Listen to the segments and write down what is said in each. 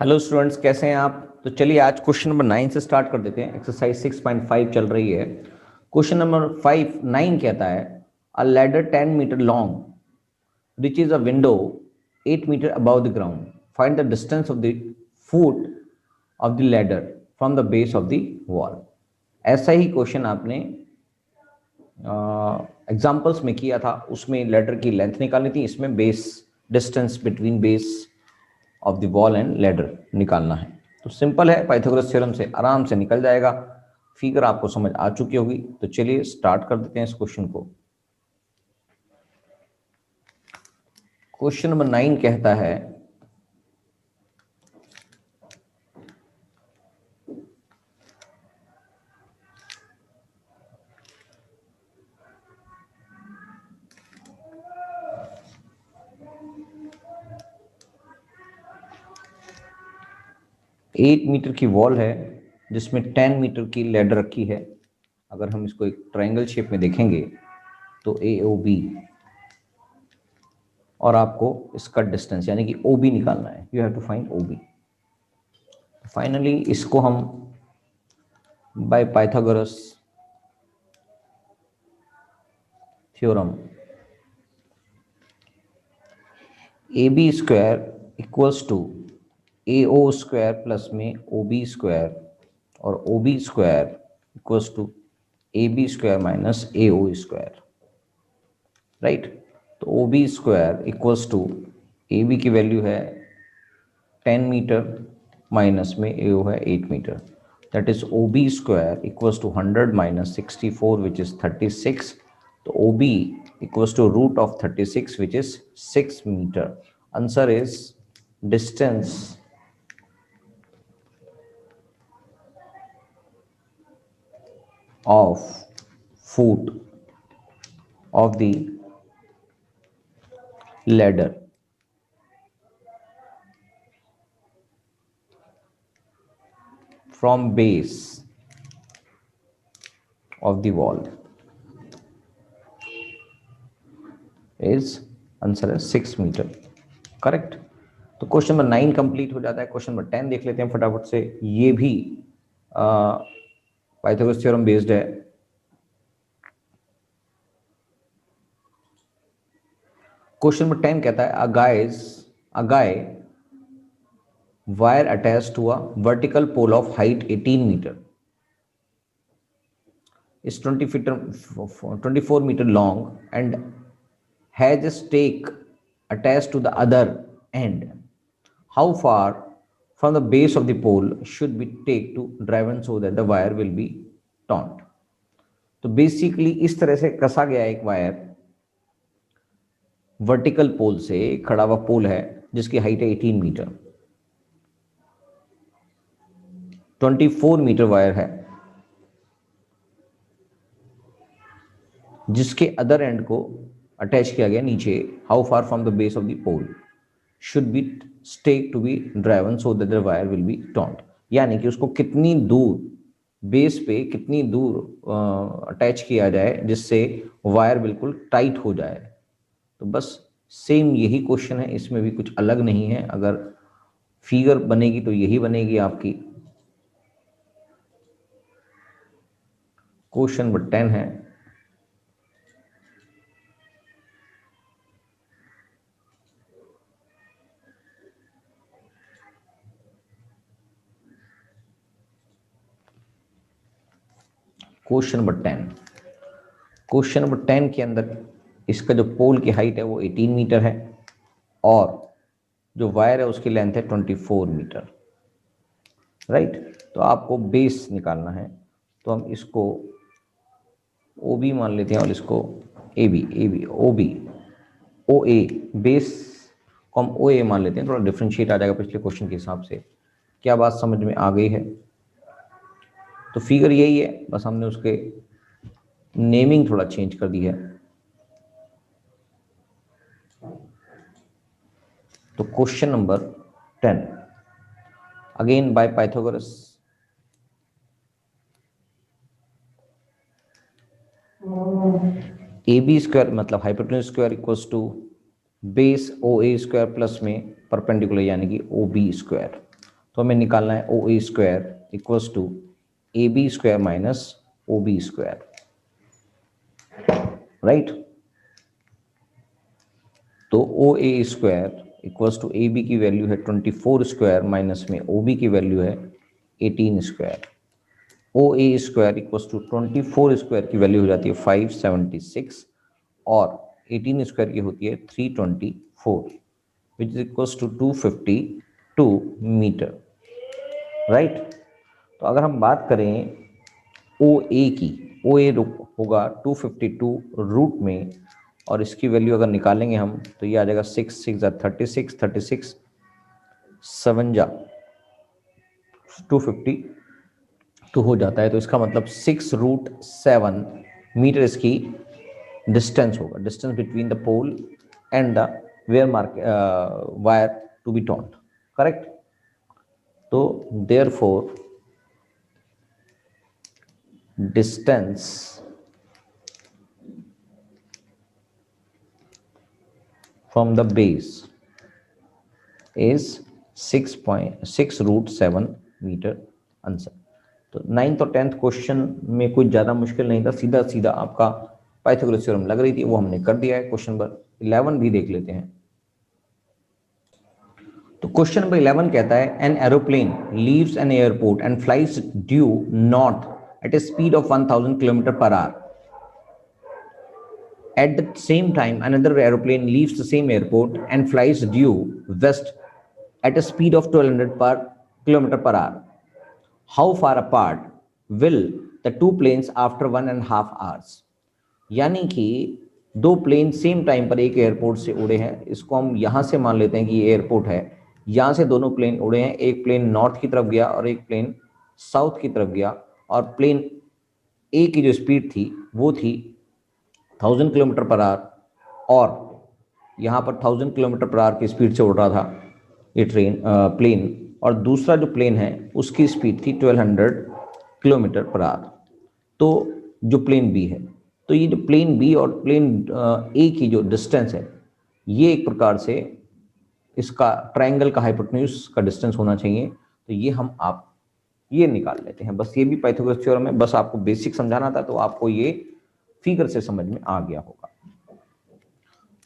Hello students, कैसे हैं आप। तो चलिए आज क्वेश्चन नंबर 9 से स्टार्ट कर देते हैं। एक्सरसाइज 6.5 चल रही है। क्वेश्चन नंबर 9 कहता है a ladder 10 metre long reaches a window 8 metre above the ground. Find the distance of the foot of the ladder from the base of the wall. ऐसा ही क्वेश्चन आपने एग्जाम्पल्स में किया था, उसमें लैडर की लेंथ निकालनी थी, इसमें base distance between base of the wall and ladder निकालना है। तो सिंपल है, पाइथागोरस थ्योरम से आराम से निकल जाएगा। फिगर आपको समझ आ चुकी होगी। तो चलिए स्टार्ट कर देते हैं इस क्वेश्चन को। क्वेश्चन नंबर 9 कहता है 8 मीटर की वॉल है जिसमें 10 मीटर की लैडर रखी है। अगर हम इसको एक ट्रायंगल शेप में देखेंगे तो ए ओ बी, और आपको इसका डिस्टेंस यानी कि ओ बी निकालना है। You have to find O B. Finally इसको हम by Pythagoras theorem A B square equals to A O square plus में ओ बी स्क्वायर और O B square equals to A B square minus A O square, right. तो O B square equals to A B की value है 10 meter minus में A O है 8 meter, that is O B square equals to 100 minus 64 which is 36। तो O B equals to root of 36 which is 6 metre. Answer is distance of foot of the ladder from base of the wall is answer है 6 metre, correct. तो question number 9 complete हो जाता है। Question number 10 देख लेते हैं फटाफट से। ये भी पाइथागोरस थ्योरम बेस्ड है। क्वेश्चन नंबर 10 कहता है अ गाय wire attached to a vertical pole of height 18 meter is 24 meter long and has a stake attached to the other end. How far from the base of the pole should we take to driven so that the wire will be taut? तो basically इस तरह से कसा गया एक wire vertical पोल से, खड़ा हुआ पोल है जिसकी हाइट है 18 मीटर, 24 मीटर वायर है जिसके अदर एंड को अटैच किया गया नीचे। How far from the base of the pole should be stake to be driven so that the wire will be टॉन्ट, यानी कि उसको कितनी दूर बेस पे कितनी दूर अटैच किया जाए जिससे वायर बिल्कुल टाइट हो जाए। तो बस सेम यही क्वेश्चन है, इसमें भी कुछ अलग नहीं है। अगर फिगर बनेगी तो यही बनेगी आपकी। क्वेश्चन नंबर 10 है क्वेश्चन नंबर 10। क्वेश्चन नंबर 10 के अंदर इसका जो पोल की हाइट है वो 18 मीटर है और जो वायर है उसकी लेंथ है 24 मीटर, राइट। तो आपको बेस निकालना है, तो हम इसको ओ बी मान लेते हैं और इसको A B O B O A, base को हम ओ ए मान लेते हैं। थोड़ा डिफ्रेंशिएट आ जाएगा पिछले क्वेश्चन के हिसाब से। क्या बात समझ में आ गई है? तो फिगर यही है, बस हमने उसके नेमिंग थोड़ा चेंज कर दी है। तो question number 10 again by Pythagoras. A B square मतलब hypotenuse square equals to base O A square plus में परपेंडिकुलर यानी कि ओ बी स्क्वायर। तो हमें निकालना है O A square equals to A B square minus O B square, right. तो O A square equals to A B की value है 24 स्क्वायर माइनस में ओ बी की वैल्यू है 18 square. O A square equals to 24 square की value हो जाती है 576 और 18 स्क्वायर की होती है 324 which is equals to 252 metre, right. तो अगर हम बात करें ओ ए की, ओ ए होगा 252 रूट में, और इसकी वैल्यू अगर निकालेंगे हम तो ये आ जाएगा 6 6 36 36 7 जा 252 हो जाता है। तो इसका मतलब 6√7 मीटर इसकी डिस्टेंस होगा, distance between the pole and the where mark wire to be toned, correct. तो therefore distance from the base is 6.6√7 meter answer. तो 9th और 10th क्वेश्चन में कुछ ज़्यादा मुश्किल नहीं था, सीधा सीधा आपका पाइथागोरस थ्योरम लग रही थी, वो हमने कर दिया है। क्वेश्चन नंबर 11 भी देख लेते हैं। तो क्वेश्चन नंबर 11 कहता है an aeroplane leaves an airport and flies due north at a speed of 1000 kilometre per hour. At the same time, another aeroplane leaves the same airport and flies due west at a speed of 1200 per kilometer per hour. How far apart will the two planes after 1.5 hours? यानी कि दो plane same time पर एक airport से उड़े हैं, इसको हम यहाँ से मान लेते हैं कि ये एयरपोर्ट है, यहाँ से दोनों प्लेन उड़े हैं, एक प्लेन नॉर्थ की तरफ गया और एक प्लेन साउथ की तरफ गया, और प्लेन ए की जो स्पीड थी वो थी 1000 किलोमीटर पर आवर, और यहाँ पर 1000 किलोमीटर पर आवर की स्पीड से उड़ रहा था ये प्लेन, और दूसरा जो प्लेन है उसकी स्पीड थी 1200 किलोमीटर पर आवर। तो जो प्लेन बी है, तो ये जो प्लेन बी और प्लेन ए की जो डिस्टेंस है, ये एक प्रकार से इसका ट्रायंगल का हाइपोटेन्यूज का डिस्टेंस होना चाहिए। तो ये हम आप ये निकाल लेते हैं। बस ये भी पाइथागोरस थ्योरम है, बस आपको बेसिक समझाना था, तो आपको ये फिगर से समझ में आ गया होगा।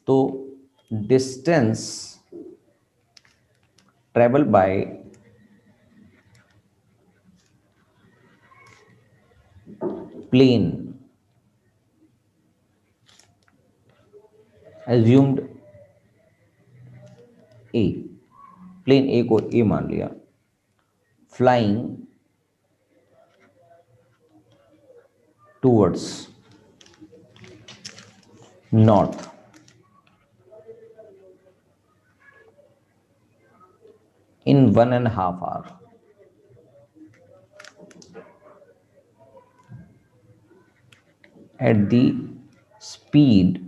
तो distance travel by plane assumed A, plane A को ए मान लिया, flying towards north in 1.5 hours at the speed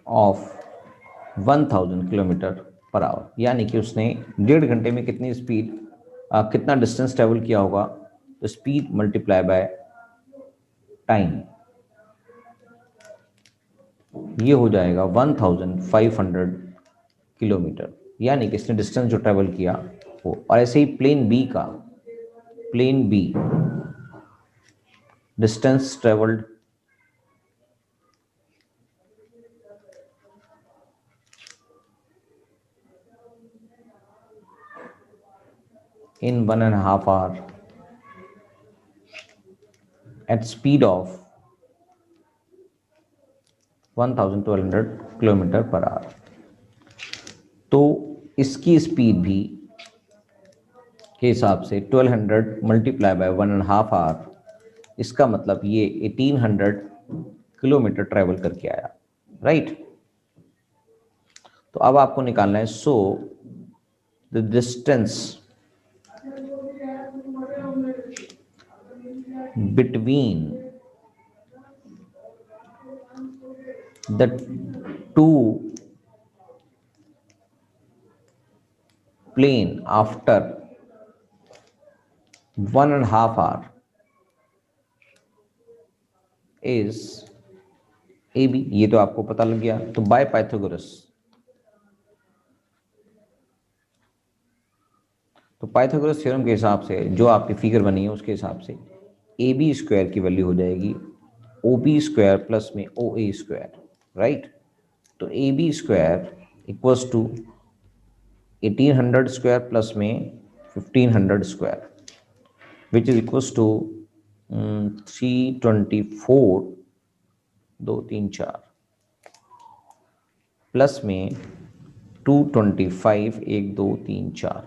of 1000 kilometre per hour. यानी कि उसने 1.5 घंटे में कितनी स्पीड कितना डिस्टेंस ट्रेवल किया होगा, तो स्पीड मल्टीप्लाई बाय टाइम, ये हो जाएगा 1500 किलोमीटर, यानी कि इसने डिस्टेंस जो ट्रेवल किया वो। और ऐसे ही प्लेन बी का, plane B distance travelled in 1.5 hours at speed of 1200 kilometre per hour. तो इसकी स्पीड भी के हिसाब से 1200 मल्टीप्लाई बाय 1.5 आवर, इसका मतलब ये 1800 किलोमीटर ट्रेवल करके आया, राइट। तो अब आपको निकालना है so the distance between the two plane after 1.5 hours is AB। ये तो आपको पता लग गया। तो बाय पाइथागोरस तो पाइथागोरस थ्योरम के हिसाब से जो आपकी फिगर बनी है उसके हिसाब से ए बी स्क्वायर की वैल्यू हो जाएगी ओ बी स्क्वायर प्लस में ओ ए स्क्वायर, राइट। तो A B square equals to 1800 square plus में 1500 square which is equals to 324 2 3 4 plus में 225 1 2 3 4,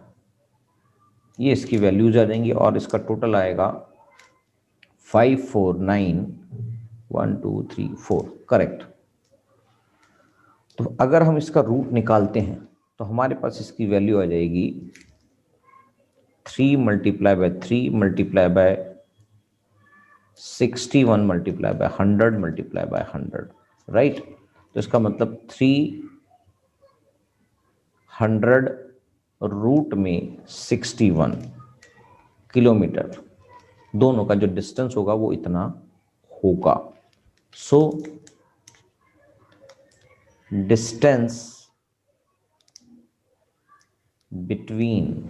ये इसकी वैल्यूज आ जाएंगी और इसका टोटल आएगा 549 1 2 3 4, करेक्ट। तो अगर हम इसका रूट निकालते हैं तो हमारे पास इसकी वैल्यू आ जाएगी 3 multiply by 3 multiply by 61 multiply by 100 multiply by 100, right. तो इसका मतलब 300 रूट में 61 किलोमीटर, दोनों का जो डिस्टेंस होगा वो इतना होगा। So distance between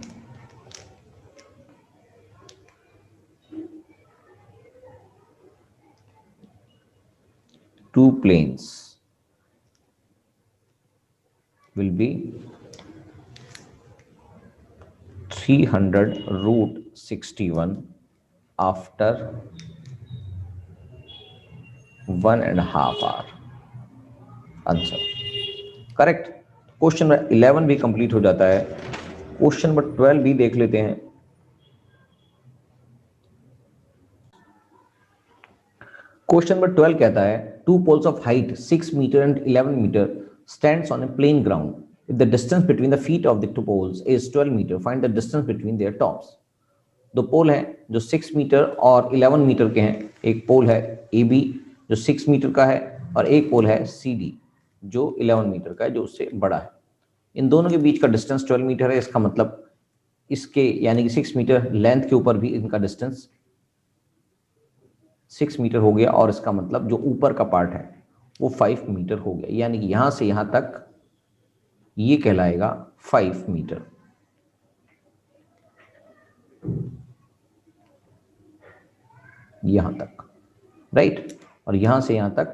two planes will be 300 root 61 after 1.5 hour। Answer correct. Question number 11 भी कंप्लीट हो जाता है। क्वेश्चन नंबर 12 भी देख लेते हैं। क्वेश्चन नंबर 12 कहता है two poles of height 6 metre and 11 metre stands on a plane ground, if the distance between the feet of the two poles is 12 metre, find the distance between their tops. दो pole हैं जो 6 metre और 11 metre के हैं। एक पोल है A B जो 6 metre का है और एक पोल है सी डी जो 11 मीटर का है, जो उससे बड़ा है। इन दोनों के बीच का डिस्टेंस 12 मीटर है। इसका मतलब इसके यानी कि 6 मीटर लेंथ के ऊपर भी इनका डिस्टेंस 6 मीटर हो गया और इसका मतलब जो ऊपर का पार्ट है वो 5 मीटर हो गया, यानी कि यहां से यहां तक ये कहलाएगा 5 मीटर। यहां तक, राइट। और यहां से यहां तक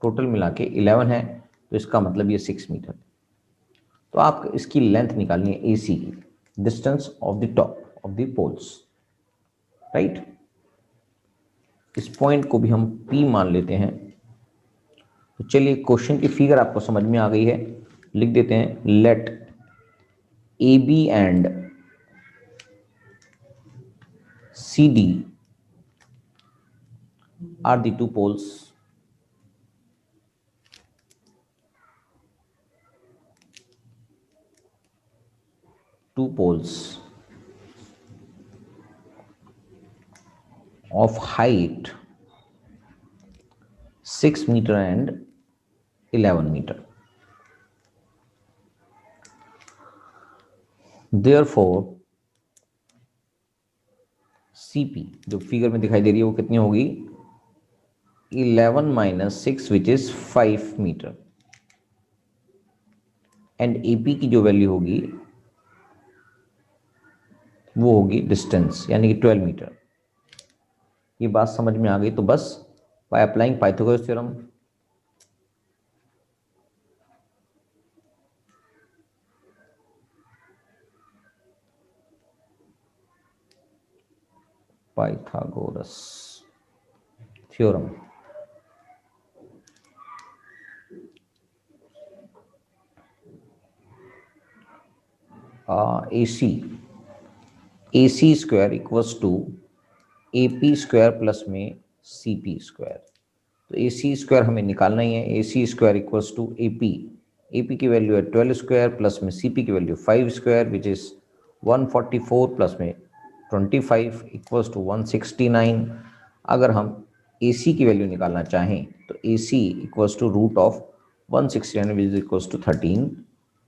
टोटल मिला के 11 है, तो इसका मतलब ये 6 मीटर। तो आप इसकी लेंथ निकालनी है ए सी की, distance of the top of the poles, right. इस पॉइंट को भी हम P मान लेते हैं। तो चलिए क्वेश्चन की फिगर आपको समझ में आ गई है, लिख देते हैं। Let A B and C D are the two poles of height 6 meter and 11 meter. Therefore CP जो फिगर में दिखाई दे रही है वो कितनी होगी 11 minus 6 which is 5 meter and AP की जो वैल्यू होगी वो होगी डिस्टेंस यानी कि 12 मीटर। ये बात समझ में आ गई तो बस by applying Pythagoras theorem AC square equals to AP square plus में CP स्क्वायर। तो AC स्क्वायर हमें निकालना ही है। AC square equals to AP की वैल्यू है 12 स्क्वायर प्लस में CP की वैल्यू 5 स्क्वायर विच इज 144 प्लस में 25 इक्वल्स टू 169। अगर हम AC की वैल्यू निकालना चाहें तो AC equals to root of 169 which is equals to 13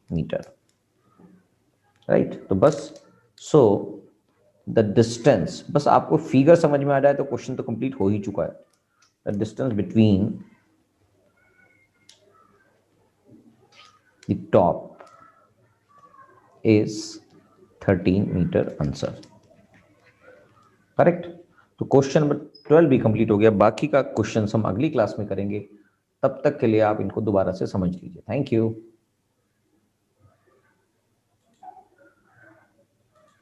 metre, right. तो बस सो द डिस्टेंस, बस आपको फिगर समझ में आ जाए तो क्वेश्चन तो कंप्लीट हो ही चुका है। The distance between the top is 13 metre answer. Correct. तो क्वेश्चन नंबर 12 भी कंप्लीट हो गया। बाकी का क्वेश्चन हम अगली क्लास में करेंगे। तब तक के लिए आप इनको दोबारा से समझ लीजिए। Thank you.